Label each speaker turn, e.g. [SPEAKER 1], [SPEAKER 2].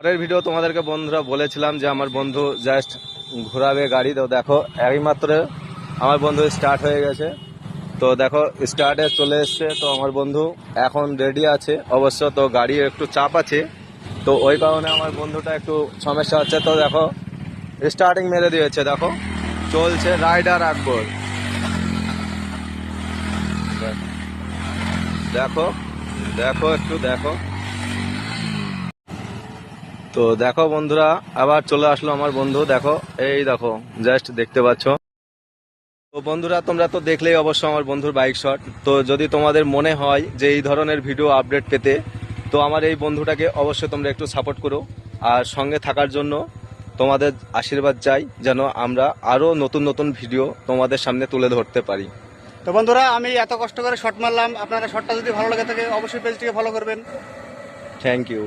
[SPEAKER 1] পরের ভিডিও তোমাদেরকে বন্ধুরা বলেছিলাম যে আমার বন্ধু জাস্ট ঘোরাবে গাড়ি, তো দেখো এইমাত্র আমার বন্ধু স্টার্ট হয়ে গেছে। তো দেখো স্টার্টে চলে এসছে। তো আমার বন্ধু এখন রেডি আছে অবশ্য, তো গাড়ি একটু চাপ আছে, তো ওই কারণে আমার বন্ধুটা একটু সমস্যা হচ্ছে। তো দেখো স্টার্টিং মেরে দিয়েছে, দেখো চলছে রাইডার আকবর। দেখো দেখো একটু দেখো। তো দেখো বন্ধুরা আবার চলে আসলো আমার বন্ধু, দেখো এই দেখো জাস্ট দেখতে পাচ্ছ। তো বন্ধুরা তোমরা তো দেখলেই অবশ্য আমার বন্ধুর বাইক শট। তো যদি তোমাদের মনে হয় যে এই ধরনের ভিডিও আপডেট পেতে, তো আমার এই বন্ধুটাকে অবশ্যই তোমরা একটু সাপোর্ট করো। আর সঙ্গে থাকার জন্য তোমাদের আশীর্বাদ চাই, যেন আমরা আরও নতুন নতুন ভিডিও তোমাদের সামনে তুলে ধরতে পারি।
[SPEAKER 2] তো বন্ধুরা আমি এত কষ্ট করে শট মারলাম, আপনারা শটটা যদি ভালো লাগে থাকে অবশ্যই পেজটিকে ফলো করবেন।
[SPEAKER 1] Thank you.